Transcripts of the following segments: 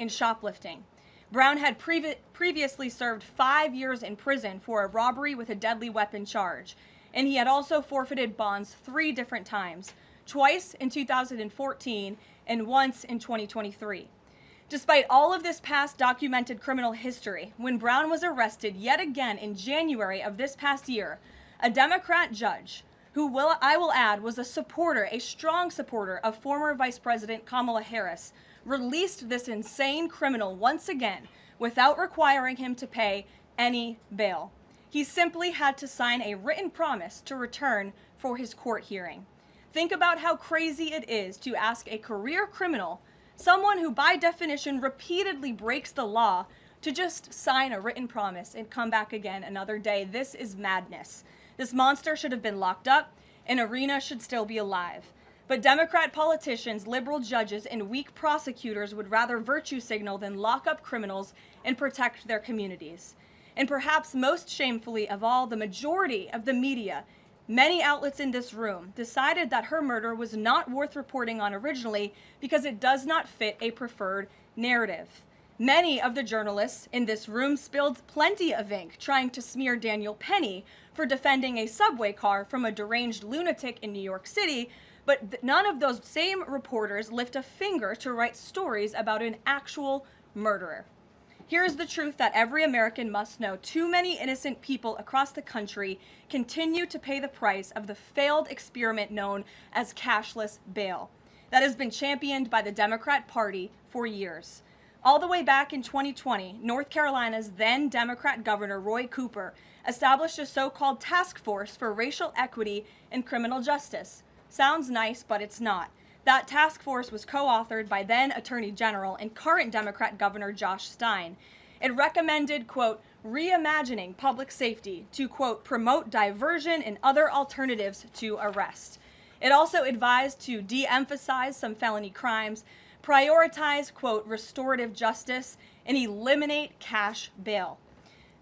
in shoplifting. Brown had previously served 5 years in prison for a robbery with a deadly weapon charge, and he had also forfeited bonds 3 different times, twice in 2014 and once in 2023. Despite all of this past documented criminal history, when Brown was arrested yet again in January of this past year, a Democrat judge, who I will add was a strong supporter of former Vice President Kamala Harris, released this insane criminal once again without requiring him to pay any bail. He simply had to sign a written promise to return for his court hearing. Think about how crazy it is to ask a career criminal, someone who by definition repeatedly breaks the law, to just sign a written promise and come back again another day. This is madness. This monster should have been locked up, and Arena should still be alive. But Democrat politicians, liberal judges, and weak prosecutors would rather virtue signal than lock up criminals and protect their communities. And perhaps most shamefully of all, the majority of the media, many outlets in this room, decided that her murder was not worth reporting on originally because it does not fit a preferred narrative. Many of the journalists in this room spilled plenty of ink trying to smear Daniel Penny for defending a subway car from a deranged lunatic in New York City, but none of those same reporters lift a finger to write stories about an actual murderer. Here's the truth that every American must know. Too many innocent people across the country continue to pay the price of the failed experiment known as cashless bail that has been championed by the Democrat Party for years. All the way back in 2020, North Carolina's then Democrat Governor Roy Cooper established a so-called task force for racial equity in criminal justice. Sounds nice, but it's not. That task force was co-authored by then Attorney General and current Democrat Governor Josh Stein. It recommended, quote, reimagining public safety to, quote, promote diversion and other alternatives to arrest. It also advised to de-emphasize some felony crimes, prioritize, quote, restorative justice, and eliminate cash bail.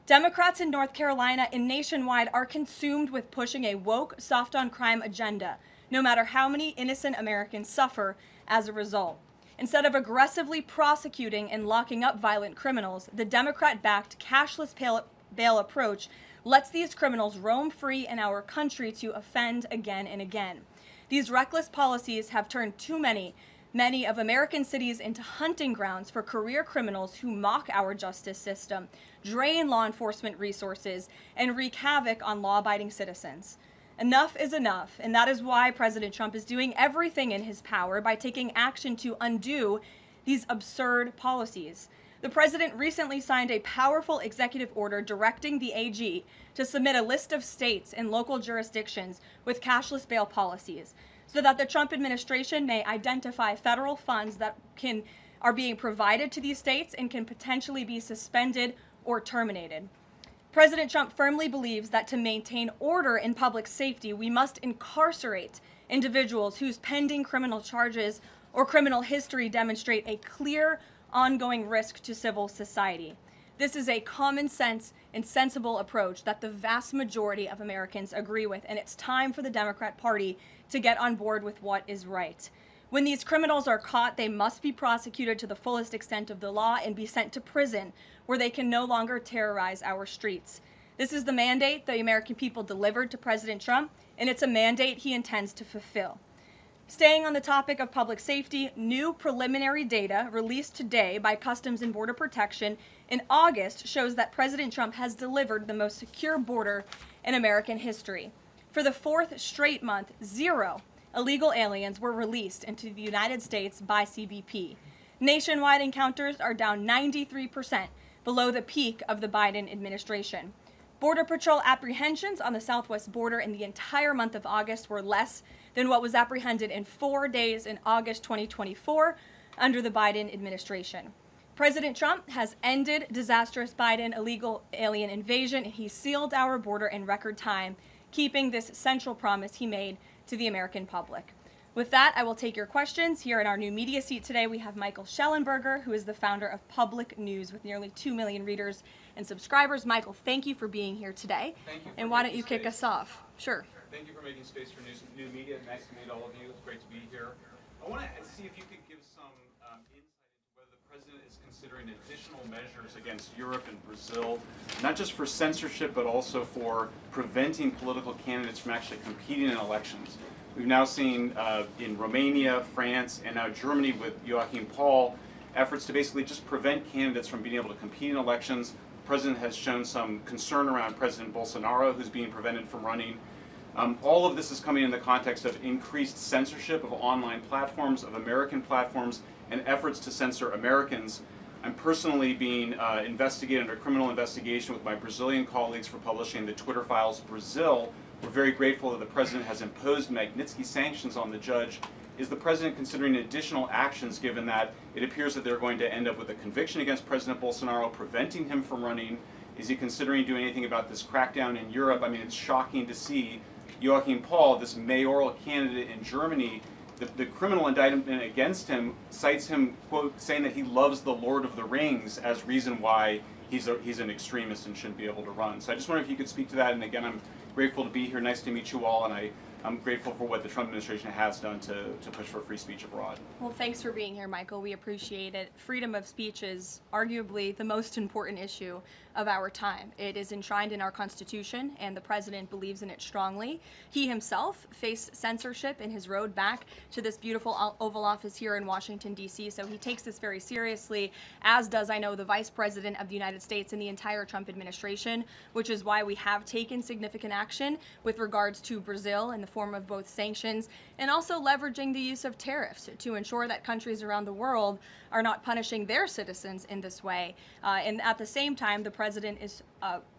Democrats in North Carolina and nationwide are consumed with pushing a woke, soft-on-crime agenda, no matter how many innocent Americans suffer as a result. Instead of aggressively prosecuting and locking up violent criminals, the Democrat-backed cashless bail approach lets these criminals roam free in our country to offend again and again. These reckless policies have turned too many of American cities into hunting grounds for career criminals who mock our justice system, drain law enforcement resources, and wreak havoc on law-abiding citizens. Enough is enough, and that is why President Trump is doing everything in his power by taking action to undo these absurd policies. The president recently signed a powerful executive order directing the AG to submit a list of states and local jurisdictions with cashless bail policies so that the Trump administration may identify federal funds that are being provided to these states and can potentially be suspended or terminated. President Trump firmly believes that to maintain order in public safety, we must incarcerate individuals whose pending criminal charges or criminal history demonstrate a clear, ongoing risk to civil society. This is a common sense and sensible approach that the vast majority of Americans agree with, and it's time for the Democrat Party to get on board with what is right. When these criminals are caught, they must be prosecuted to the fullest extent of the law and be sent to prison, where they can no longer terrorize our streets. This is the mandate the American people delivered to President Trump, and it's a mandate he intends to fulfill. Staying on the topic of public safety, new preliminary data released today by Customs and Border Protection in August shows that President Trump has delivered the most secure border in American history. For the 4th straight month, 0 illegal aliens were released into the United States by CBP. Nationwide encounters are down 93%, below the peak of the Biden administration. Border Patrol apprehensions on the southwest border in the entire month of August were less than what was apprehended in 4 days in August 2024 under the Biden administration. President Trump has ended disastrous Biden illegal alien invasion, and he sealed our border in record time, keeping this central promise he made to the American public. With that, I will take your questions. Here in our new media seat today, we have Michael Schellenberger, who is the founder of Public News with nearly 2 million readers and subscribers. Michael, thank you for being here today. Thank you. And why don't you kick us off? Sure. Thank you for making space for new media. Nice to meet all of you. It's great to be here. I want to see if you could give some insight into whether the president is considering additional measures against Europe and Brazil, not just for censorship, but also for preventing political candidates from actually competing in elections. We've now seen in Romania, France, and now Germany with Joachim Paul, efforts to basically just prevent candidates from being able to compete in elections. The president has shown some concern around President Bolsonaro, who's being prevented from running. All of this is coming in the context of increased censorship of online platforms, of American platforms, and efforts to censor Americans. I'm personally being investigated under criminal investigation with my Brazilian colleagues for publishing the Twitter Files Brazil. We're very grateful that the president has imposed Magnitsky sanctions on the judge. Is the president considering additional actions, given that it appears that they're going to end up with a conviction against President Bolsonaro, preventing him from running? Is he considering doing anything about this crackdown in Europe? I mean, it's shocking to see Joachim Paul, this mayoral candidate in Germany, the criminal indictment against him cites him, quote, saying that he loves the Lord of the Rings as reason why he's an extremist and shouldn't be able to run. So I just wonder if you could speak to that. And again, I'm grateful to be here. Nice to meet you all. And I'm grateful for what the Trump administration has done to push for free speech abroad. Well, thanks for being here, Michael. We appreciate it. Freedom of speech is arguably the most important issue of our time. It is enshrined in our Constitution, and the president believes in it strongly. He himself faced censorship in his road back to this beautiful Oval Office here in Washington, D.C., so he takes this very seriously, as does, I know, the Vice President of the United States and the entire Trump administration, which is why we have taken significant action with regards to Brazil in the form of both sanctions and also leveraging the use of tariffs to ensure that countries around the world are not punishing their citizens in this way. And at the same time, the president is,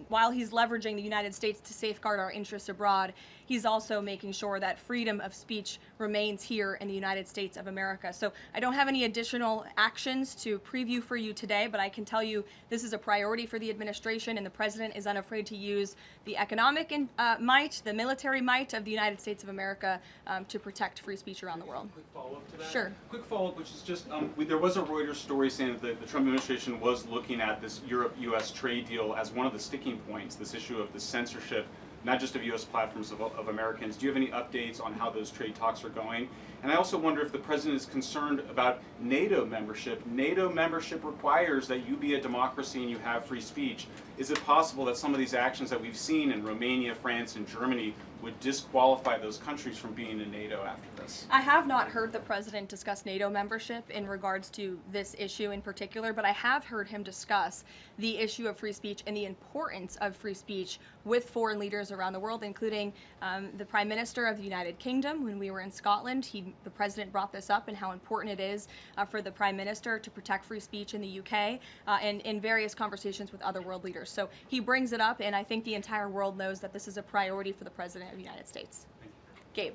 while he's leveraging the United States to safeguard our interests abroad, he's also making sure that freedom of speech remains here in the United States of America. So I don't have any additional actions to preview for you today, but I can tell you this is a priority for the administration, and the president is unafraid to use the economic might, the military might of the United States of America to protect free speech around the world. Quick follow-up to that? Sure. Quick follow-up, which is just, there was a Reuters story saying that the Trump administration was looking at this Europe-U.S. trade deal as one of the sticking points, this issue of the censorship, not just of U.S. platforms, of Americans. Do you have any updates on how those trade talks are going? And I also wonder if the president is concerned about NATO membership. NATO membership requires that you be a democracy and you have free speech. Is it possible that some of these actions that we've seen in Romania, France, and Germany would disqualify those countries from being in NATO after this? I have not heard the president discuss NATO membership in regards to this issue in particular, but I have heard him discuss the issue of free speech and the importance of free speech with foreign leaders around the world, including the Prime Minister of the United Kingdom. When we were in Scotland, the president brought this up and how important it is for the Prime Minister to protect free speech in the UK and in various conversations with other world leaders. So he brings it up, and I think the entire world knows that this is a priority for the President of the United States. Gabe.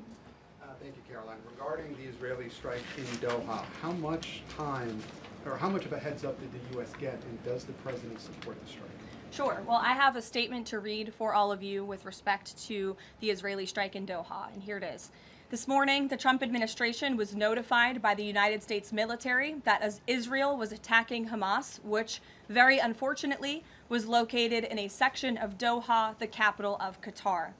Thank you, Caroline. Regarding the Israeli strike in Doha, how much time or how much of a heads up did the U.S. get, and does the president support the strike? Sure. Well, I have a statement to read for all of you with respect to the Israeli strike in Doha, and here it is. This morning, the Trump administration was notified by the United States military that as Israel was attacking Hamas, which very unfortunately was located in a section of Doha, the capital of Qatar.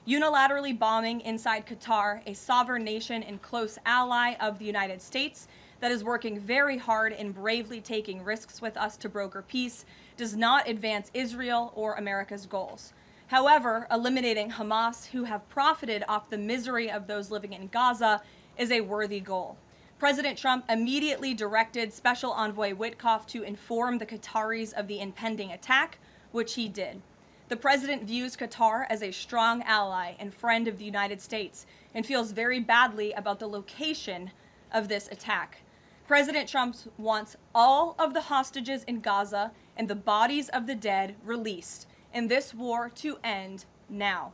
Unilaterally bombing inside Qatar, a sovereign nation and close ally of the United States that is working very hard and bravely taking risks with us to broker peace, does not advance Israel or America's goals. However, eliminating Hamas, who have profited off the misery of those living in Gaza, is a worthy goal. President Trump immediately directed Special Envoy Witkoff to inform the Qataris of the impending attack, which he did. The president views Qatar as a strong ally and friend of the United States and feels very badly about the location of this attack. President Trump wants all of the hostages in Gaza and the bodies of the dead released, and this war to end now.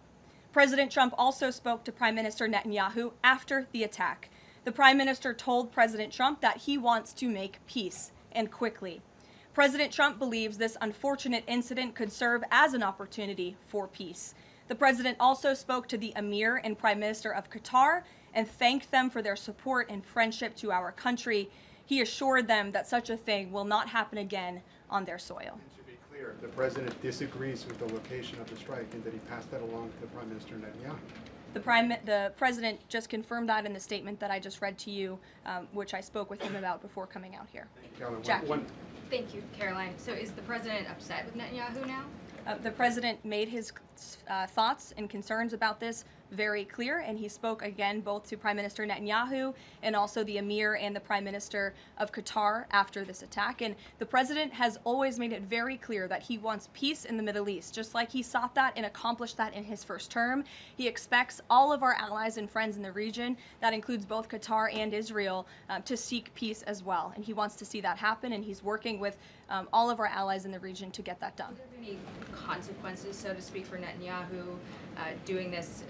President Trump also spoke to Prime Minister Netanyahu after the attack. The Prime Minister told President Trump that he wants to make peace, and quickly. President Trump believes this unfortunate incident could serve as an opportunity for peace. The president also spoke to the Emir and Prime Minister of Qatar and thanked them for their support and friendship to our country. He assured them that such a thing will not happen again on their soil. And to be clear, the president disagrees with the location of the strike, and that he passed that along to Prime Minister Netanyahu. The president just confirmed that in the statement that I just read to you, which I spoke with him about before coming out here. Caroline, Jackie. Thank you, Caroline. So is the president upset with Netanyahu now? The president made his thoughts and concerns about this very clear, and he spoke again both to Prime Minister Netanyahu and also the Emir and the Prime Minister of Qatar after this attack. And the president has always made it very clear that he wants peace in the Middle East, just like he sought that and accomplished that in his first term. He expects all of our allies and friends in the region, that includes both Qatar and Israel, to seek peace as well. And he wants to see that happen, and he's working with all of our allies in the region to get that done. Are there any consequences, so to speak, for Netanyahu doing this,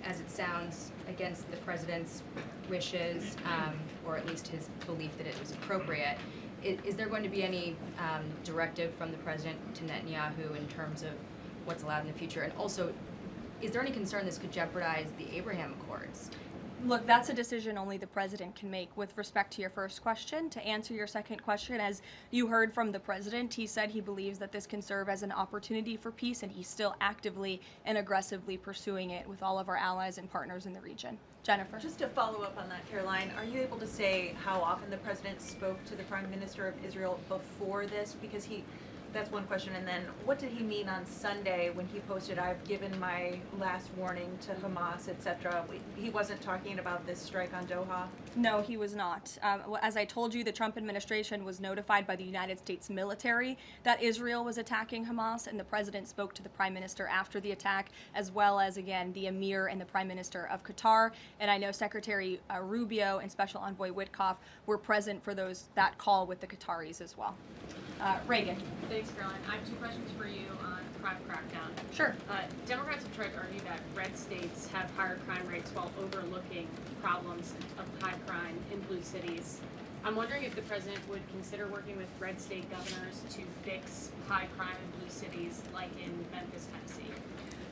as it sounds, against the president's wishes, or at least his belief that it was appropriate? Is there going to be any directive from the president to Netanyahu in terms of what's allowed in the future? And also, is there any concern this could jeopardize the Abraham Accords? Look, that's a decision only the president can make. With respect to your first question, to answer your second question, as you heard from the president, he said he believes that this can serve as an opportunity for peace, and he's still actively and aggressively pursuing it with all of our allies and partners in the region. Jennifer? Just to follow up on that, Caroline, are you able to say how often the president spoke to the Prime Minister of Israel before this? Because that's one question. And then what did he mean on Sunday when he posted, "I've given my last warning to Hamas," etc.? He wasn't talking about this strike on Doha? No, he was not. As I told you, the Trump administration was notified by the United States military that Israel was attacking Hamas, and the president spoke to the Prime Minister after the attack, as well as, again, the Emir and the Prime Minister of Qatar. And I know Secretary Rubio and Special Envoy Witkoff were present for that call with the Qataris as well. Reagan. Thanks, Caroline. I have two questions for you on crime crackdown. Sure. Democrats have tried to argue that red states have higher crime rates while overlooking problems of high crime in blue cities. I'm wondering if the president would consider working with red state governors to fix high crime in blue cities like in Memphis, Tennessee.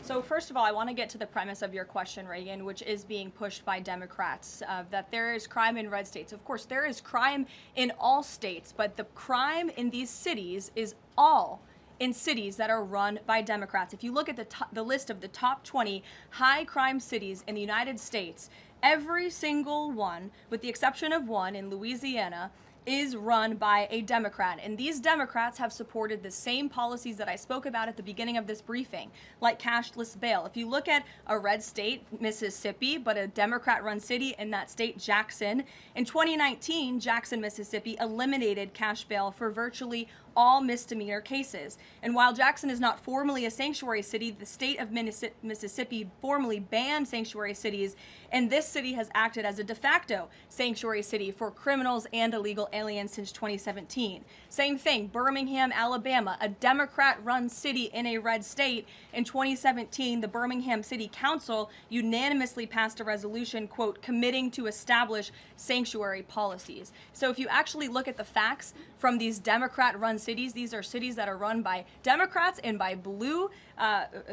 So first of all, I want to get to the premise of your question, Reagan, which is being pushed by Democrats, that there is crime in red states. Of course, there is crime in all states, but the crime in these cities is all in cities that are run by Democrats. If you look at the list of the top 20 high crime cities in the United States, every single one, with the exception of one in Louisiana, is run by a Democrat. And these Democrats have supported the same policies that I spoke about at the beginning of this briefing, like cashless bail. If you look at a red state, Mississippi, but a Democrat-run city in that state, Jackson, in 2019, Jackson, Mississippi eliminated cash bail for virtually all misdemeanor cases. And while Jackson is not formally a sanctuary city, the state of Mississippi formally banned sanctuary cities, and this city has acted as a de facto sanctuary city for criminals and illegal aliens since 2017. Same thing, Birmingham, Alabama, a Democrat-run city in a red state. In 2017, the Birmingham City Council unanimously passed a resolution, quote, committing to establish sanctuary policies. So if you actually look at the facts from these Democrat-run cities, these are cities that are run by Democrats and by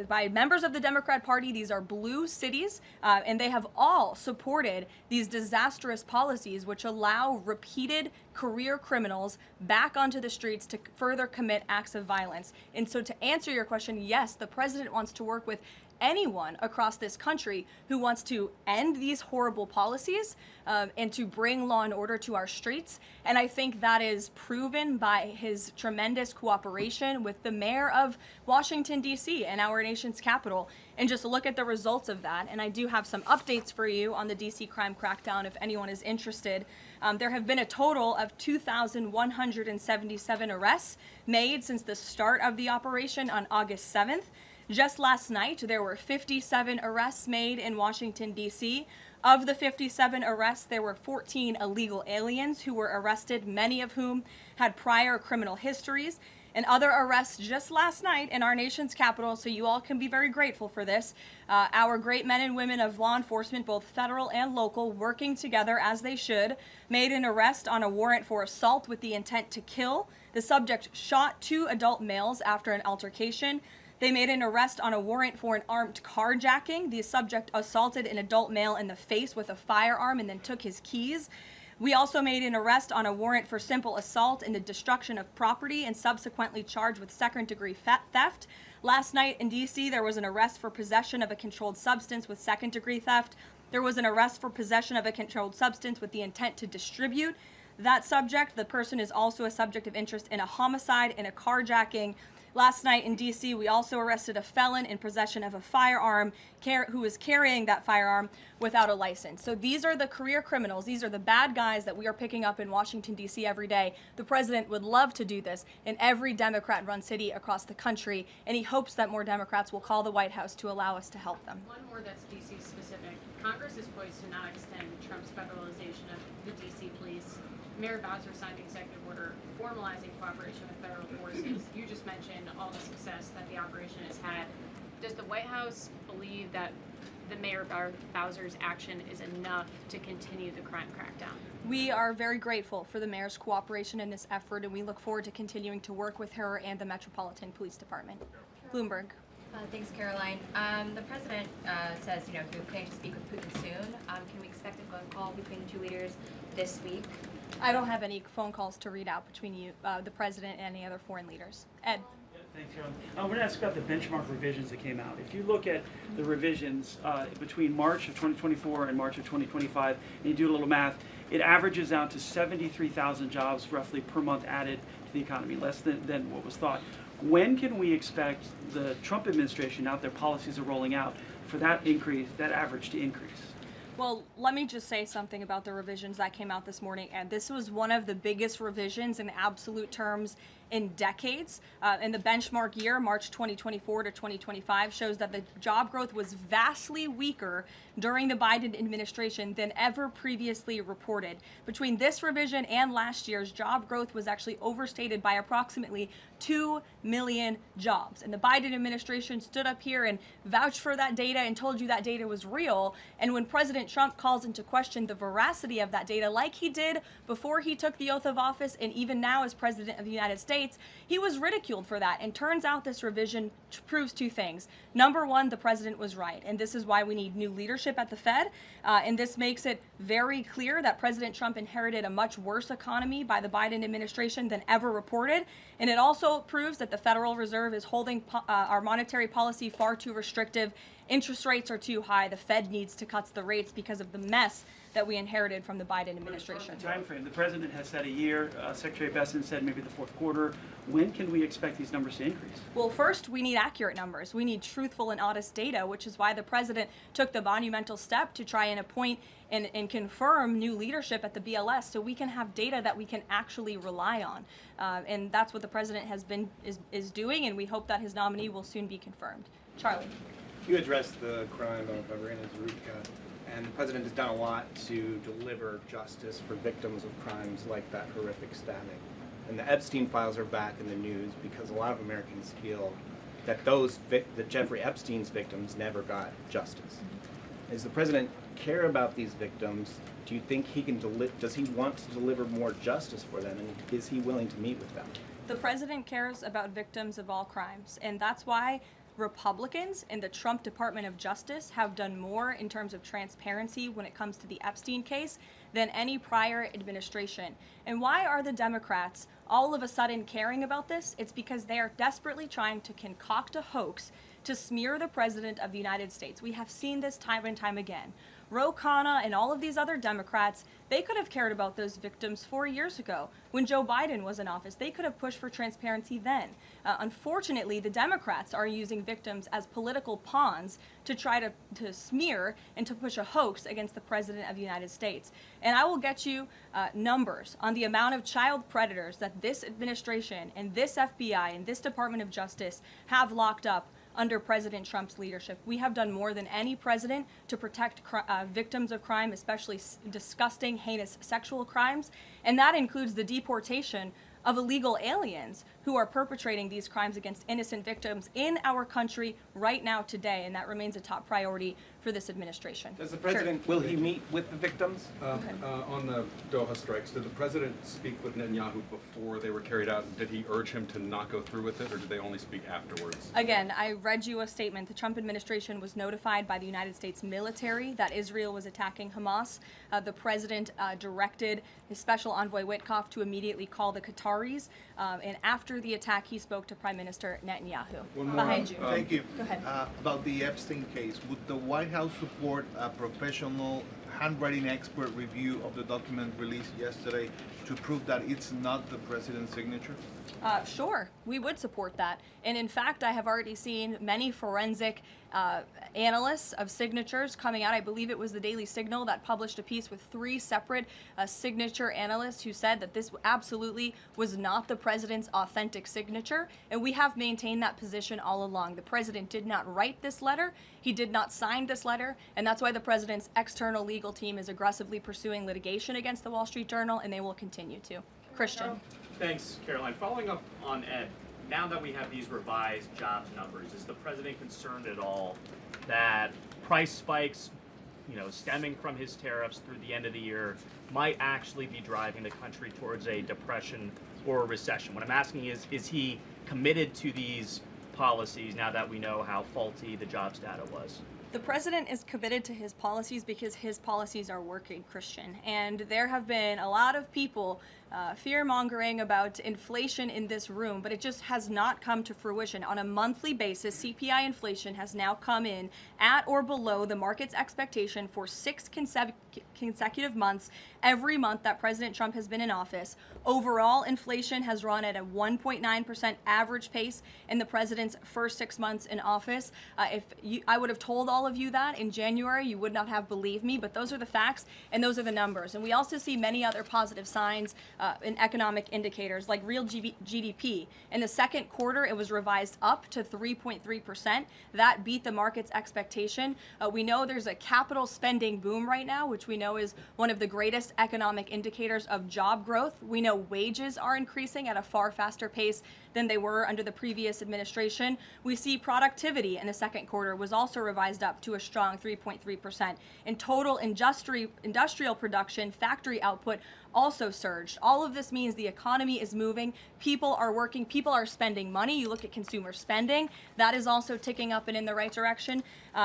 by members of the Democrat Party. These are blue cities, and they have all supported these disastrous policies which allow repeated career criminals back onto the streets to further commit acts of violence. And so to answer your question, yes, the president wants to work with anyone across this country who wants to end these horrible policies and to bring law and order to our streets. And I think that is proven by his tremendous cooperation with the mayor of Washington, D.C. and our nation's capital. And just look at the results of that. And I do have some updates for you on the D.C. crime crackdown if anyone is interested. There have been a total of 2,177 arrests made since the start of the operation on August 7th. Just last night, there were 57 arrests made in Washington, D.C. Of the 57 arrests, there were 14 illegal aliens who were arrested, many of whom had prior criminal histories. And other arrests just last night in our nation's capital, so you all can be very grateful for this. Our great men and women of law enforcement, both federal and local, working together as they should, made an arrest on a warrant for assault with the intent to kill. The subject shot 2 adult males after an altercation. They made an arrest on a warrant for an armed carjacking. The subject assaulted an adult male in the face with a firearm and then took his keys. We also made an arrest on a warrant for simple assault and the destruction of property and subsequently charged with second-degree theft. Last night in D.C., there was an arrest for possession of a controlled substance with second-degree theft. There was an arrest for possession of a controlled substance with the intent to distribute. that subject, the person is also a subject of interest in a homicide, in a carjacking. Last night in D.C., we also arrested a felon in possession of a firearm who was carrying that firearm without a license. So these are the career criminals. These are the bad guys that we are picking up in Washington, D.C. every day. The president would love to do this in every Democrat-run city across the country, and he hopes that more Democrats will call the White House to allow us to help them. One more that's D.C. specific. Congress is poised to not extend Trump's federalization of the D.C. police. Mayor Bowser signed an executive order formalizing cooperation with federal forces. You just mentioned all the success that the operation has had. Does the White House believe that the Mayor Bowser's action is enough to continue the crime crackdown? We are very grateful for the mayor's cooperation in this effort, and we look forward to continuing to work with her and the Metropolitan Police Department. Bloomberg. Thanks, Caroline. The president says, he'll plan to speak with Putin soon. Can we expect a phone call between the two leaders this week? I don't have any phone calls to read out between you, the president, and any other foreign leaders. Ed. Thanks, Carolyn. I want to ask about the benchmark revisions that came out. If you look at the revisions between March of 2024 and March of 2025, and you do a little math, it averages out to 73,000 jobs roughly per month added to the economy, less than what was thought. When can we expect the Trump administration, now their policies are rolling out, for that increase, that average to increase? Well, let me just say something about the revisions that came out this morning, and this was one of the biggest revisions in absolute terms in decades. And the benchmark year, March 2024 to 2025, shows that the job growth was vastly weaker during the Biden administration than ever previously reported. Between this revision and last year's, job growth was actually overstated by approximately 2 million jobs. And the Biden administration stood up here and vouched for that data and told you that data was real. And when President Trump calls into question the veracity of that data, like he did before he took the oath of office and even now as President of the United States, he was ridiculed for that. And turns out this revision proves two things. Number one, the president was right. And this is why we need new leadership at the Fed. And this makes it very clear that President Trump inherited a much worse economy by the Biden administration than ever reported. And it also proves that the Federal Reserve is holding our monetary policy far too restrictive. Interest rates are too high. The Fed needs to cut the rates because of the mess that we inherited from the Biden administration. Time frame. The president has said a year. Secretary Besson said maybe the fourth quarter. When can we expect these numbers to increase? Well, first, we need accurate numbers. We need truthful and honest data, which is why the president took the monumental step to try and appoint and confirm new leadership at the BLS so we can have data that we can actually rely on. And that's what the president is doing, and we hope that his nominee will soon be confirmed. Charlie. You addressed the crime of Irina Zarutska, and the president has done a lot to deliver justice for victims of crimes like that horrific stabbing. And the Epstein files are back in the news because a lot of Americans feel that that Jeffrey Epstein's victims never got justice. Does the president care about these victims? Do you think he can does he want to deliver more justice for them, and is he willing to meet with them? The president cares about victims of all crimes, and that's why Republicans in the Trump Department of Justice have done more in terms of transparency when it comes to the Epstein case than any prior administration. And why are the Democrats all of a sudden caring about this? It's because they are desperately trying to concoct a hoax to smear the President of the United States. We have seen this time and time again. Ro Khanna and all of these other Democrats, they could have cared about those victims 4 years ago. When Joe Biden was in office, they could have pushed for transparency then. Unfortunately, the Democrats are using victims as political pawns to try to smear and to push a hoax against the President of the United States. And I will get you numbers on the amount of child predators that this administration and this FBI and this Department of Justice have locked up under President Trump's leadership. We have done more than any president to protect victims of crime, especially disgusting, heinous sexual crimes, and that includes the deportation of illegal aliens who are perpetrating these crimes against innocent victims in our country right now today, and that remains a top priority for this administration. Does the president, will he meet with the victims? On the Doha strikes, did the president speak with Netanyahu before they were carried out? Did he urge him to not go through with it, or did they only speak afterwards? Again, I read you a statement. The Trump administration was notified by the United States military that Israel was attacking Hamas. The president directed his special envoy Witkoff to immediately call the Qataris, and after the attack, he spoke to Prime Minister Netanyahu. One more. Behind you. Thank you. Go ahead. About the Epstein case, would the White House support a professional handwriting expert review of the document released yesterday to prove that it's not the president's signature? Sure, we would support that. And in fact, I have already seen many forensic analysts of signatures coming out. I believe it was the Daily Signal that published a piece with 3 separate signature analysts who said that this absolutely was not the president's authentic signature. And we have maintained that position all along. The president did not write this letter. He did not sign this letter. And that's why the president's external legal team is aggressively pursuing litigation against the Wall Street Journal, and they will continue to. Christian. Thanks, Caroline. Following up on Ed, now that we have these revised jobs numbers, is the president concerned at all that price spikes, stemming from his tariffs through the end of the year might actually be driving the country towards a depression or a recession? What I'm asking is he committed to these policies now that we know how faulty the jobs data was? The president is committed to his policies because his policies are working, Christian. And there have been a lot of people fear-mongering about inflation in this room, but it just has not come to fruition. On a monthly basis, CPI inflation has now come in at or below the market's expectation for 6 consecutive months, every month that President Trump has been in office. Overall, inflation has run at a 1.9% average pace in the president's first 6 months in office. I would have told all of you that in January, you would not have believed me, but those are the facts and those are the numbers. And we also see many other positive signs in economic indicators like real GDP. In the second quarter, it was revised up to 3.3%. That beat the market's expectation. We know there's a capital spending boom right now, which we know is one of the greatest economic indicators of job growth. We know wages are increasing at a far faster pace than they were under the previous administration. We see productivity in the second quarter was also revised up to a strong 3.3%. In total industrial production, factory output also surged. All of this means the economy is moving, people are working, people are spending money. You look at consumer spending, that is also ticking up and in the right direction.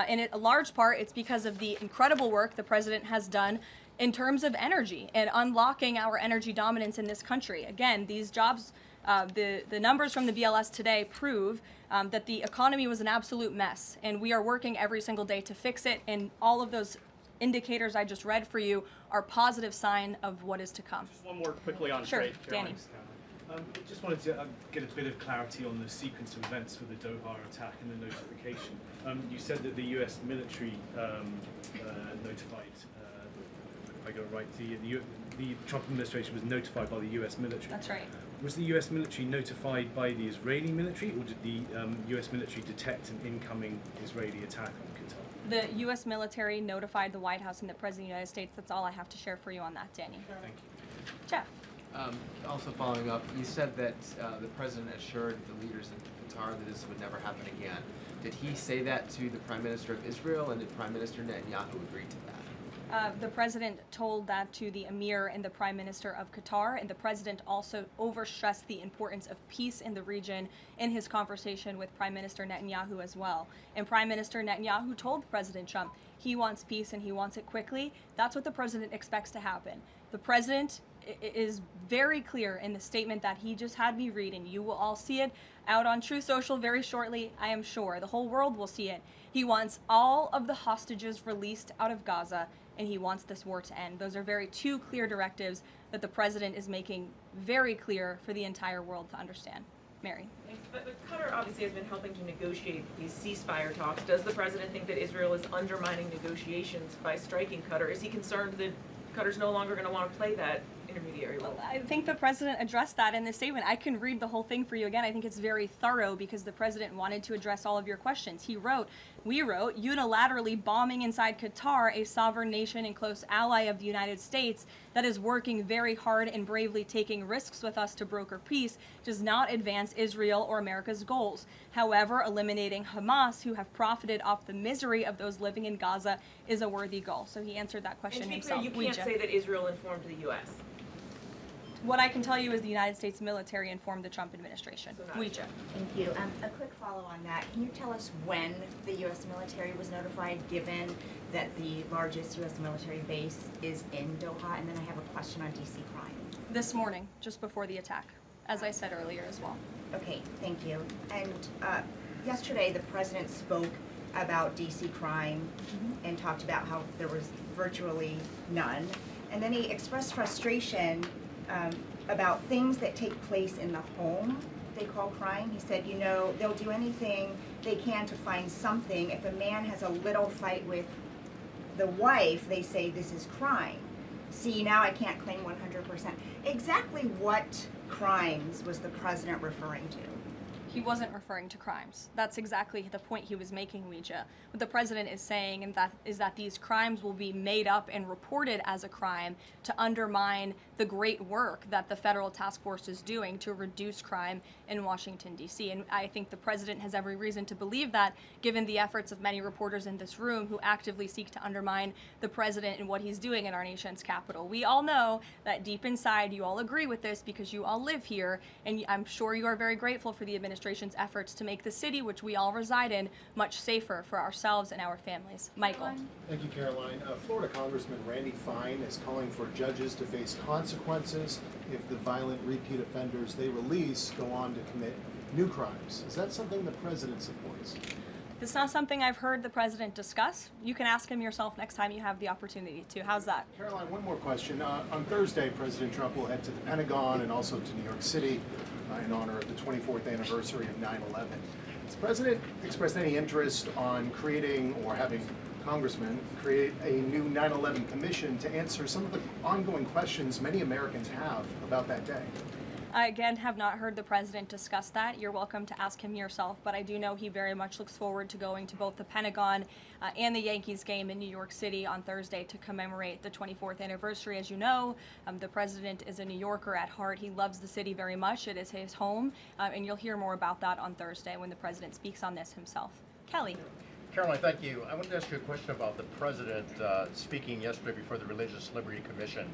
In a large part, it's because of the incredible work the president has done in terms of energy and unlocking our energy dominance in this country. Again, these jobs, the numbers from the BLS today prove that the economy was an absolute mess, and we are working every single day to fix it, and all of those indicators I just read for you are positive sign of what is to come. Just one more quickly on Sure, trade, Danny. Just wanted to get a bit of clarity on the sequence of events for the Doha attack and the notification. You said that the U.S. military notified, if I got it right, the Trump administration was notified by the U.S. military. That's right. Was the U.S. military notified by the Israeli military, or did the U.S. military detect an incoming Israeli attack on Qatar? The U.S. military notified the White House and the President of the United States. That's all I have to share for you on that, Danny. Thank you. Jeff. Also following up, you said that the president assured the leaders in Qatar that this would never happen again. Did he say that to the Prime Minister of Israel, and did Prime Minister Netanyahu agree to that? The president told that to the Emir and the Prime Minister of Qatar, and the president also overstressed the importance of peace in the region in his conversation with Prime Minister Netanyahu as well. And Prime Minister Netanyahu told President Trump he wants peace and he wants it quickly. That's what the president expects to happen. The president is very clear in the statement that he just had me read, and you will all see it out on True Social very shortly, I am sure. The whole world will see it. He wants all of the hostages released out of Gaza, and he wants this war to end. Those are two clear directives that the president is making very clear for the entire world to understand. Mary. But Qatar obviously has been helping to negotiate these ceasefire talks. Does the president think that Israel is undermining negotiations by striking Qatar? Is he concerned that Qatar's no longer going to want to play that intermediary role? I think the president addressed that in the statement. I can read the whole thing for you again. I think it's very thorough because the president wanted to address all of your questions. We wrote, unilaterally bombing inside Qatar, a sovereign nation and close ally of the United States that is working very hard and bravely taking risks with us to broker peace, does not advance Israel or America's goals. However, eliminating Hamas, who have profited off the misery of those living in Gaza, is a worthy goal. So he answered that question himself. And to be clear, you can't say that Israel informed the U.S. What I can tell you is the United States military informed the Trump administration. Thank you. A quick follow on that. Can you tell us when the U.S. military was notified, given that the largest U.S. military base is in Doha? And then I have a question on D.C. crime. This morning, just before the attack, as I said earlier as well. Okay, thank you. And yesterday, the president spoke about D.C. crime and talked about how there was virtually none. And then he expressed frustration about things that take place in the home they call crime. He said, you know, they'll do anything they can to find something. If a man has a little fight with the wife, they say this is crime. See, now I can't claim 100%. Exactly what crimes was the president referring to? He wasn't referring to crimes. That's exactly the point he was making, Ouija. What the president is saying is that these crimes will be made up and reported as a crime to undermine the great work that the federal task force is doing to reduce crime in Washington, D.C. And I think the president has every reason to believe that, given the efforts of many reporters in this room who actively seek to undermine the president and what he's doing in our nation's capital. We all know that deep inside you all agree with this because you all live here, and I'm sure you are very grateful for the administration's efforts to make the city, which we all reside in, much safer for ourselves and our families. Michael. Thank you, Caroline. Florida Congressman Randy Fine is calling for judges to face consequences if the violent repeat offenders they release go on to commit new crimes. Is that something the president supports? It's not something I've heard the president discuss. You can ask him yourself next time you have the opportunity to. How's that? Caroline, one more question. On Thursday, President Trump will head to the Pentagon and also to New York City in honor of the 24th anniversary of 9/11. Has the president expressed any interest on creating or having congressmen create a new 9/11 commission to answer some of the ongoing questions many Americans have about that day? I, again, have not heard the president discuss that. You're welcome to ask him yourself, but I do know he very much looks forward to going to both the Pentagon and the Yankees game in New York City on Thursday to commemorate the 24th anniversary. As you know, the president is a New Yorker at heart. He loves the city very much. It is his home, and you'll hear more about that on Thursday when the president speaks on this himself. Kelly. Caroline, thank you. I wanted to ask you a question about the president speaking yesterday before the Religious Liberty Commission.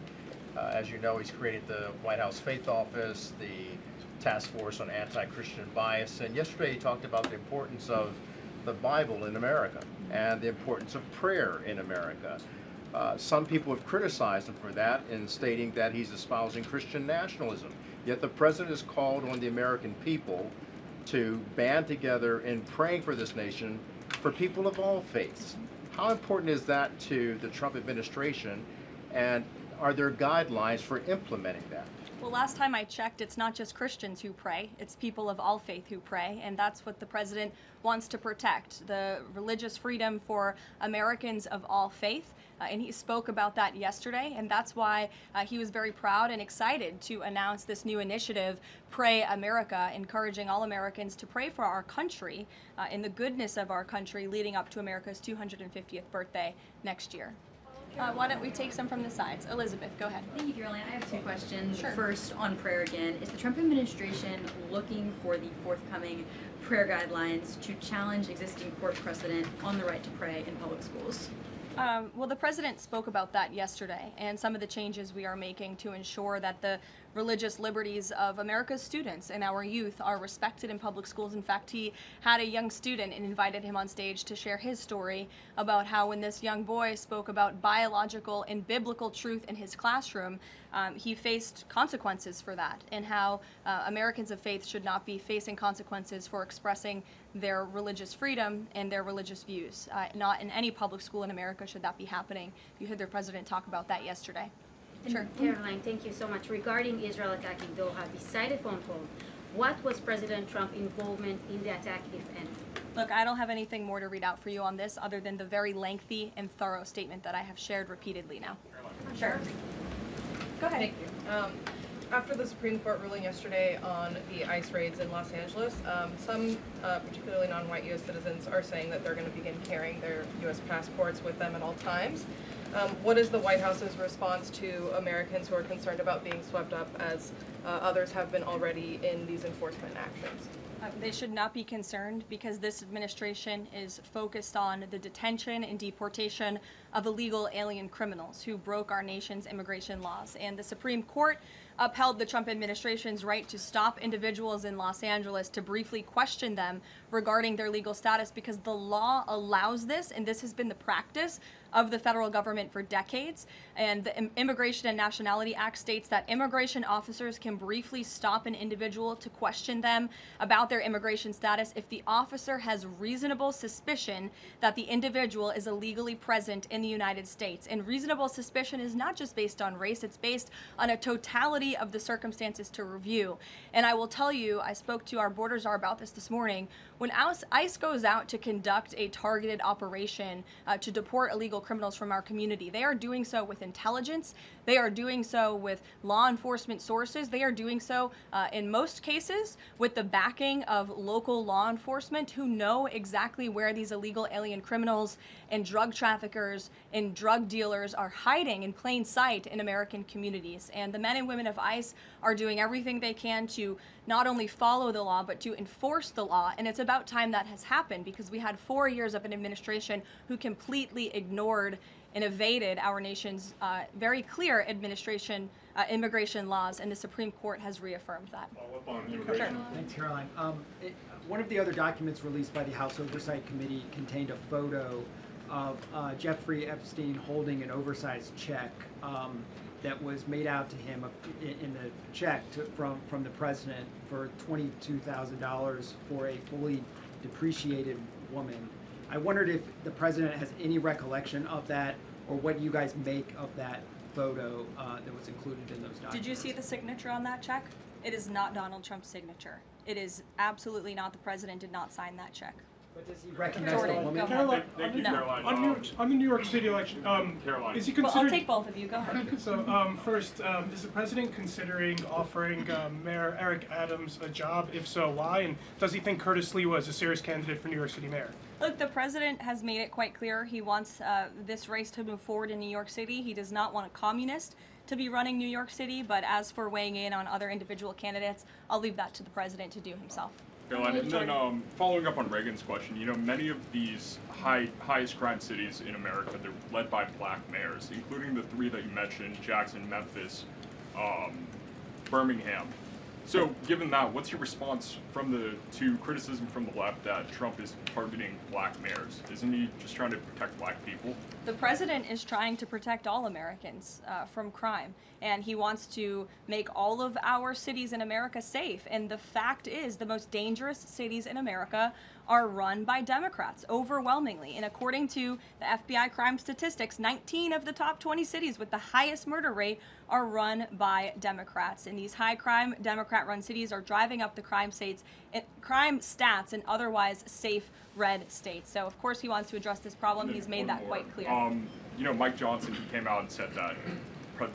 As you know, he's created the White House Faith Office, the Task Force on Anti-Christian Bias, and yesterday he talked about the importance of the Bible in America and the importance of prayer in America. Some people have criticized him for that in stating that he's espousing Christian nationalism. Yet the president has called on the American people to band together in praying for this nation for people of all faiths. How important is that to the Trump administration, and are there guidelines for implementing that? Well, last time I checked, it's not just Christians who pray, it's people of all faith who pray, and that's what the president wants to protect, the religious freedom for Americans of all faith. And he spoke about that yesterday, and that's why he was very proud and excited to announce this new initiative, Pray America, encouraging all Americans to pray for our country in the goodness of our country leading up to America's 250th birthday next year. Why don't we take some from the sides? Elizabeth, go ahead. Thank you, Caroline. I have two questions. Sure. First, on prayer again. Is the Trump administration looking for the forthcoming prayer guidelines to challenge existing court precedent on the right to pray in public schools? Well, the president spoke about that yesterday, and some of the changes we are making to ensure that the religious liberties of America's students and our youth are respected in public schools. In fact, he had a young student and invited him on stage to share his story about how when this young boy spoke about biological and biblical truth in his classroom, he faced consequences for that, and how Americans of faith should not be facing consequences for expressing their religious freedom and their religious views. Not in any public school in America should that be happening. You heard the president talk about that yesterday. Sure. Caroline, thank you so much. Regarding Israel attacking Doha, beside a phone call, what was President Trump's involvement in the attack, if any? Look, I don't have anything more to read out for you on this other than the very lengthy and thorough statement that I have shared repeatedly now. Sure. Go ahead. Thank you. After the Supreme Court ruling yesterday on the ICE raids in Los Angeles, some particularly non-white U.S. citizens are saying that they're going to begin carrying their U.S. passports with them at all times. What is the White House's response to Americans who are concerned about being swept up, as others have been already, in these enforcement actions? They should not be concerned, because this administration is focused on the detention and deportation of illegal alien criminals who broke our nation's immigration laws. And the Supreme Court upheld the Trump administration's right to stop individuals in Los Angeles to briefly question them regarding their legal status, because the law allows this, and this has been the practice of the federal government for decades. And the Immigration and Nationality Act states that immigration officers can briefly stop an individual to question them about their immigration status if the officer has reasonable suspicion that the individual is illegally present in the United States. And reasonable suspicion is not just based on race, it's based on a totality of the circumstances to review. And I will tell you, I spoke to our border czar about this morning. When ICE goes out to conduct a targeted operation to deport illegal criminals from our community, they are doing so with intelligence, they are doing so with law enforcement sources, they are doing so in most cases with the backing of local law enforcement who know exactly where these illegal alien criminals and drug traffickers and drug dealers are hiding in plain sight in American communities. And the men and women of ICE are doing everything they can to not only follow the law, but to enforce the law. And it's about time that has happened, because we had 4 years of an administration who completely ignored and evaded our nation's very clear immigration laws, and the Supreme Court has reaffirmed that. Follow up on immigration. Sure. Thanks, Caroline. One of the other documents released by the House Oversight Committee contained a photo of Jeffrey Epstein holding an oversized check that was made out to him in the check from the president for $22,000 for a fully depreciated woman. I wondered if the president has any recollection of that, or what you guys make of that photo that was included in those documents. Did you see the signature on that check? It is not Donald Trump's signature. It is absolutely not. The president did not sign that check. But does he recognize Jordan, the woman? Caroline, Thank you, no. Caroline. On the New York City election, Caroline. is he Well, considering? I'll take both of you. Go ahead. So first, is the president considering offering Mayor Eric Adams a job? If so, why? And does he think Curtis Lee was a serious candidate for New York City mayor? Look, the president has made it quite clear he wants this race to move forward in New York City. He does not want a communist to be running New York City, but as for weighing in on other individual candidates, I'll leave that to the president to do himself. Caroline, and then following up on Reagan's question, you know, many of these highest crime cities in America, they're led by black mayors, including the 3 that you mentioned, Jackson, Memphis, Birmingham. So given that, what's your response to criticism from the left that Trump is targeting black mayors? Isn't he just trying to protect black people? The president is trying to protect all Americans from crime, and he wants to make all of our cities in America safe. And the fact is, the most dangerous cities in America are run by Democrats, overwhelmingly. And according to the FBI crime statistics, 19 of the top 20 cities with the highest murder rate are run by Democrats. And these high crime, Democrat-run cities are driving up the crime stats in otherwise safe red states. So of course he wants to address this problem. He's made that quite clear. You know, Mike Johnson, he came out and said that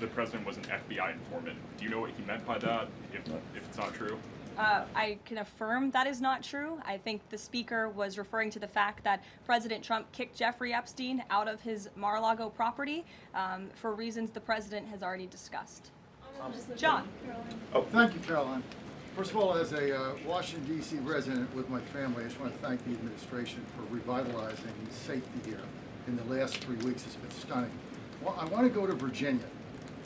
the president was an FBI informant. Do you know what he meant by that, if it's not true? I can affirm that is not true. I think the speaker was referring to the fact that President Trump kicked Jeffrey Epstein out of his Mar-a-Lago property for reasons the president has already discussed. John. Oh, thank you, Caroline. First of all, as a Washington, D.C. resident with my family, I just want to thank the administration for revitalizing safety here. In the last 3 weeks, it's been stunning. Well, I want to go to Virginia.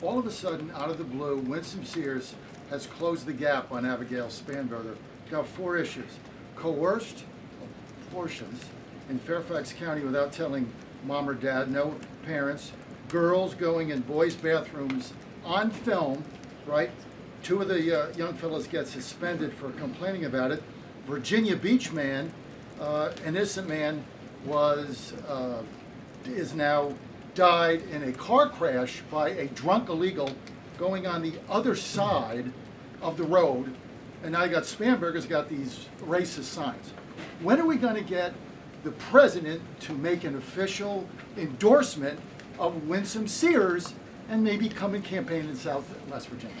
All of a sudden, out of the blue, Winsome Sears has closed the gap on Abigail Spanberger. Got 4 issues. Coerced abortions in Fairfax County without telling mom or dad, no parents. Girls going in boys' bathrooms on film, right? 2 of the young fellows get suspended for complaining about it. Virginia Beach man, an innocent man, is now died in a car crash by a drunk illegal going on the other side of the road, and now you got Spanberger's got these racist signs. When are we going to get the president to make an official endorsement of Winsome Sears and maybe come and campaign in Southwest Virginia?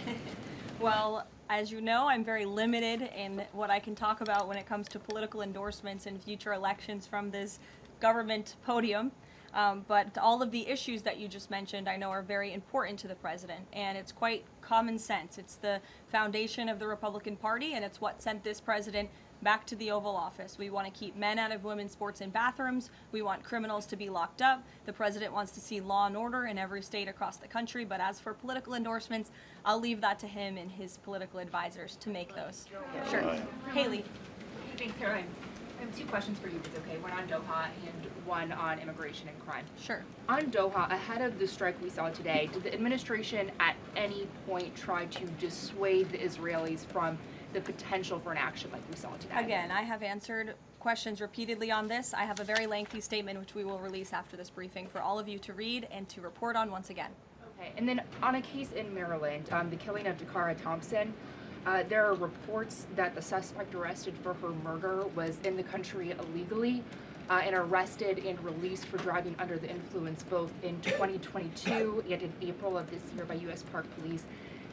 Well, as you know, I'm very limited in what I can talk about when it comes to political endorsements in future elections from this government podium. But all of the issues that you just mentioned I know are very important to the president, and it's quite common sense. It's the foundation of the Republican Party, and it's what sent this president back to the Oval Office. We want to keep men out of women's sports and bathrooms. We want criminals to be locked up. The president wants to see law and order in every state across the country. But as for political endorsements, I'll leave that to him and his political advisors to make those. Sure. Haley. Thanks, Caroline. I have two questions for you, if it's okay. One on Doha and one on immigration and crime. Sure. On Doha, ahead of the strike we saw today, did the administration at any point try to dissuade the Israelis from the potential for an action like we saw today? Again, I have answered questions repeatedly on this. I have a very lengthy statement which we will release after this briefing for all of you to read and to report on once again. Okay, and then on a case in Maryland, the killing of Dakara Thompson, there are reports that the suspect arrested for her murder was in the country illegally and arrested and released for driving under the influence both in 2022 and in April of this year by U.S. Park Police.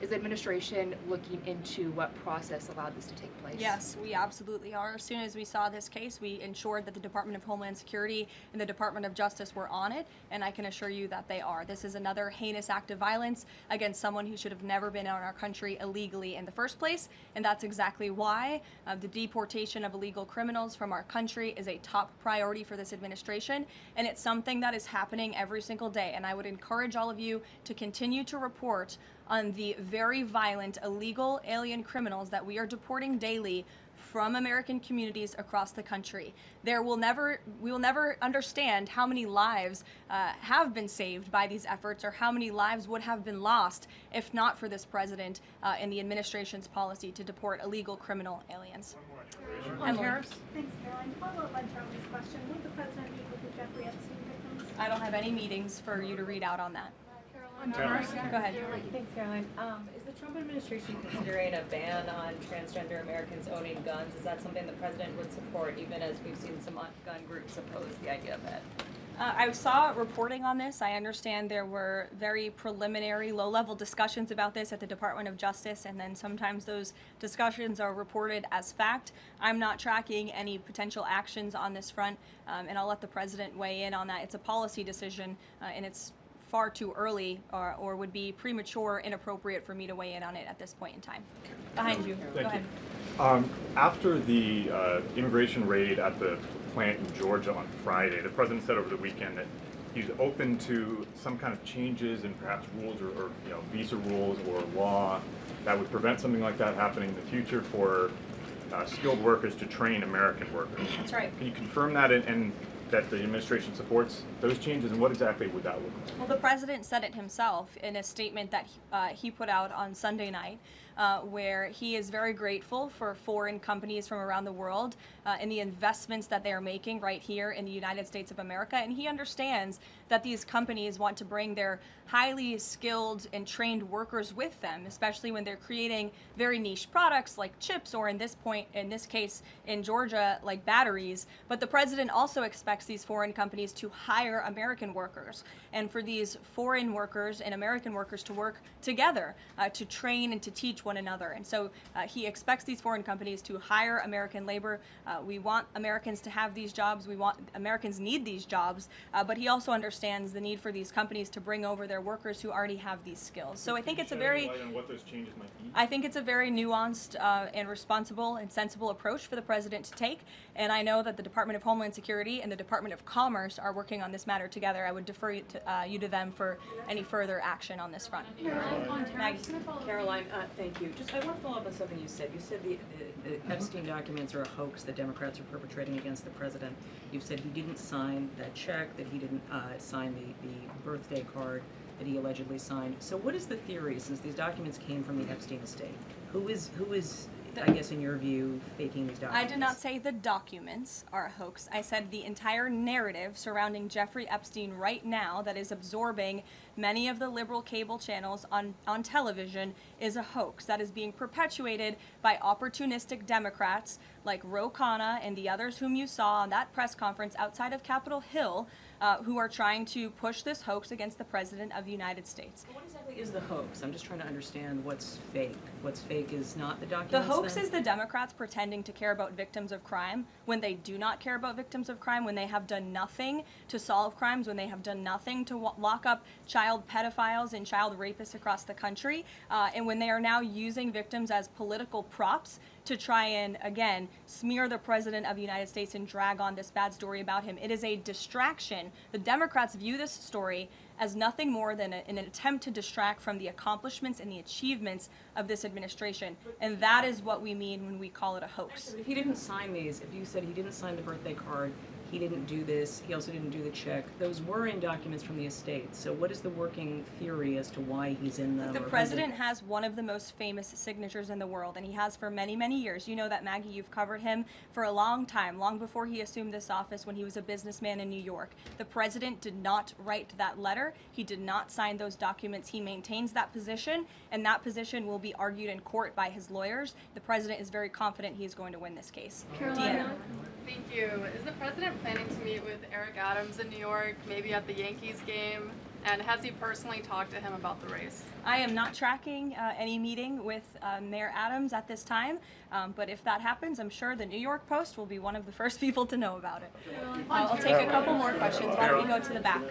Is the administration looking into what process allowed this to take place? Yes, we absolutely are. As soon as we saw this case, we ensured that the Department of Homeland Security and the Department of Justice were on it, and I can assure you that they are. This is another heinous act of violence against someone who should have never been in our country illegally in the first place, and that's exactly why the deportation of illegal criminals from our country is a top priority for this administration, and it's something that is happening every single day, and I would encourage all of you to continue to report on the very violent illegal alien criminals that we are deporting daily from American communities across the country. We will never understand how many lives have been saved by these efforts, or how many lives would have been lost if not for this president and the administration's policy to deport illegal criminal aliens. Emily. Thanks, Caroline. Follow up on Charlie's question. Would the president meet with the Jeffrey Epstein victims? I don't have any meetings for you to read out on that. Go ahead. Thanks, Caroline. Is the Trump administration considering a ban on transgender Americans owning guns? Is that something the president would support, even as we've seen some gun groups oppose the idea of it? I saw reporting on this. I understand there were very preliminary, low-level discussions about this at the Department of Justice, and then sometimes those discussions are reported as fact. I'm not tracking any potential actions on this front, and I'll let the president weigh in on that. It's a policy decision, and it's far too early or would be premature, inappropriate for me to weigh in on it at this point in time. Behind you. Go ahead. After the immigration raid at the plant in Georgia on Friday, the president said over the weekend that he's open to some kind of changes in perhaps rules or visa rules or law that would prevent something like that happening in the future for skilled workers to train American workers. That's right. Can you confirm that and that the administration supports those changes, and what exactly would that look like? Well, the president said it himself in a statement that he put out on Sunday night, where he is very grateful for foreign companies from around the world and the investments that they are making right here in the United States of America. And he understands that these companies want to bring their highly skilled and trained workers with them, especially when they're creating very niche products like chips, or in this case in Georgia, like batteries. But the president also expects these foreign companies to hire American workers, and for these foreign workers and American workers to work together to train and to teach one another. And so he expects these foreign companies to hire American labor. We want Americans to have these jobs. Americans need these jobs, but he also understands the need for these companies to bring over their workers who already have these skills. So I think it's a very what those changes might be? I think it's a very nuanced and responsible and sensible approach for the president to take, and I know that the Department of Homeland Security and the Department of Commerce are working on this matter together. I would defer you to them for any further action on this front. Maggie. Caroline, thank you. I want to follow up on something you said. You said the Epstein documents are a hoax that Democrats are perpetrating against the president. You've said he didn't sign that check, that he didn't sign the birthday card that he allegedly signed. So what is the theory, since these documents came from the Epstein estate? Who is I guess in your view, faking these documents? I did not say the documents are a hoax. I said the entire narrative surrounding Jeffrey Epstein right now that is absorbing many of the liberal cable channels on television is a hoax that is being perpetuated by opportunistic Democrats like Ro Khanna and the others whom you saw on that press conference outside of Capitol Hill, who are trying to push this hoax against the President of the United States. What exactly is the hoax? I'm just trying to understand what's fake. What's fake is not the documents. The hoax is the Democrats pretending to care about victims of crime when they do not care about victims of crime, when they have done nothing to solve crimes, when they have done nothing to lock up child pedophiles and child rapists across the country, and when they are now using victims as political props to try and, again, smear the President of the United States and drag on this bad story about him. It is a distraction. The Democrats view this story as nothing more than an attempt to distract from the accomplishments and the achievements of this administration. And that is what we mean when we call it a hoax. If he didn't sign these, if you said he didn't sign the birthday card, he didn't do this, he also didn't do the check, those were in documents from the estate. So what is the working theory as to why he's in them? The president has one of the most famous signatures in the world, and he has for many, many years. You know that, Maggie, you've covered him for a long time, long before he assumed this office when he was a businessman in New York. The president did not write that letter. He did not sign those documents. He maintains that position, and that position will be argued in court by his lawyers. The president is very confident he is going to win this case. Carolina. Thank you. Is the president planning to meet with Eric Adams in New York, maybe at the Yankees game? And has he personally talked to him about the race? I am not tracking any meeting with Mayor Adams at this time, but if that happens, I'm sure the New York Post will be one of the first people to know about it. I'll take a couple more questions. Why don't we go to the back?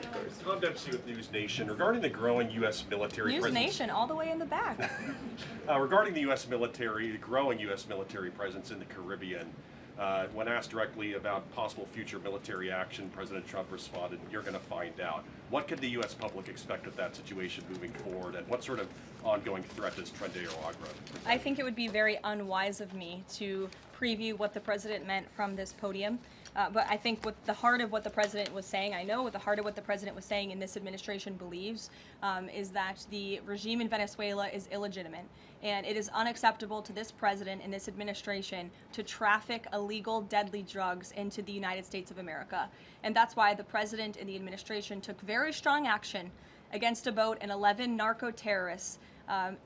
Tom Dempsey with News Nation. Regarding the growing U.S. military News presence... Nation, all the way in the back. Regarding the U.S. military, the growing U.S. military presence in the Caribbean, when asked directly about possible future military action, President Trump responded, "You're going to find out." What can the U.S. public expect of that situation moving forward, and what sort of ongoing threat does Trendejo Agro? I think it would be very unwise of me to preview what the president meant from this podium. But I think what the heart of what the president was saying, I know what the heart of what the president was saying and this administration believes, is that the regime in Venezuela is illegitimate. And it is unacceptable to this president and this administration to traffic illegal, deadly drugs into the United States of America. And that's why the president and the administration took very strong action against a boat and 11 narco-terrorists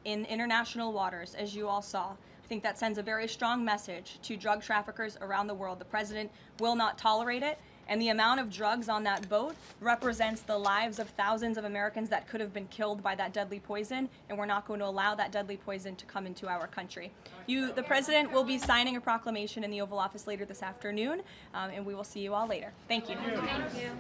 in international waters, as you all saw. I think that sends a very strong message to drug traffickers around the world. The president will not tolerate it, and the amount of drugs on that boat represents the lives of thousands of Americans that could have been killed by that deadly poison, and we're not going to allow that deadly poison to come into our country. The president will be signing a proclamation in the Oval Office later this afternoon, and we will see you all later. Thank you. Thank you.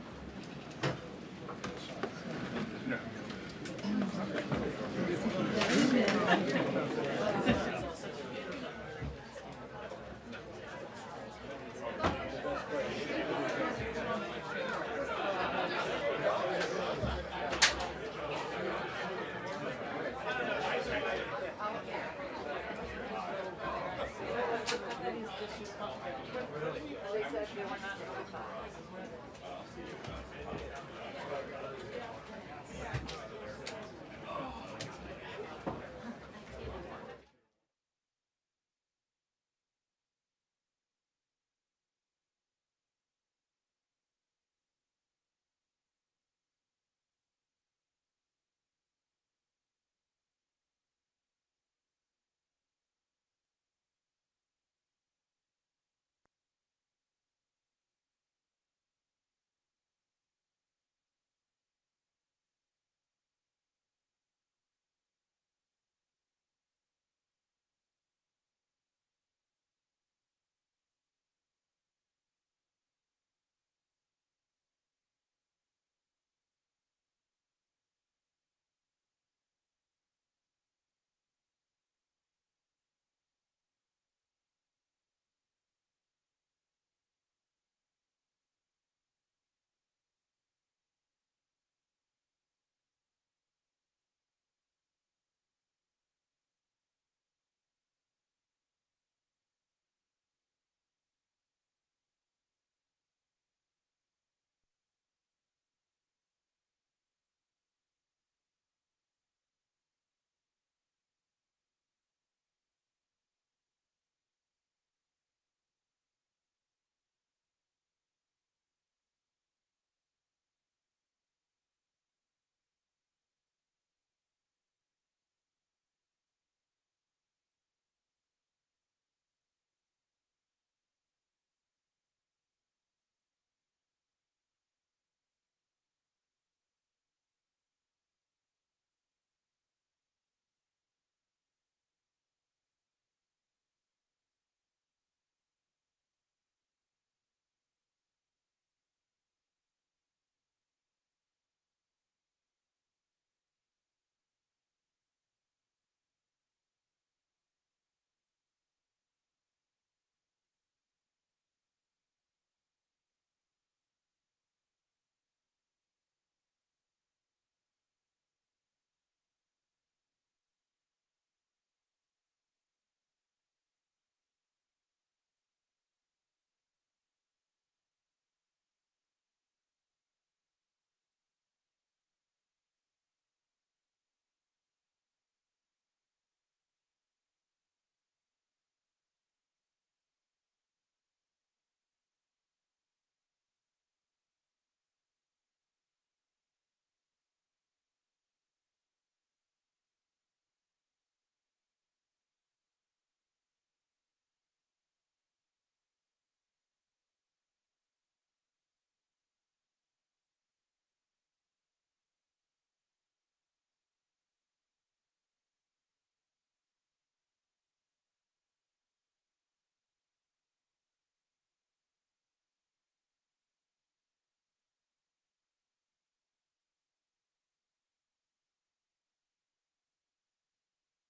They said they were not notified.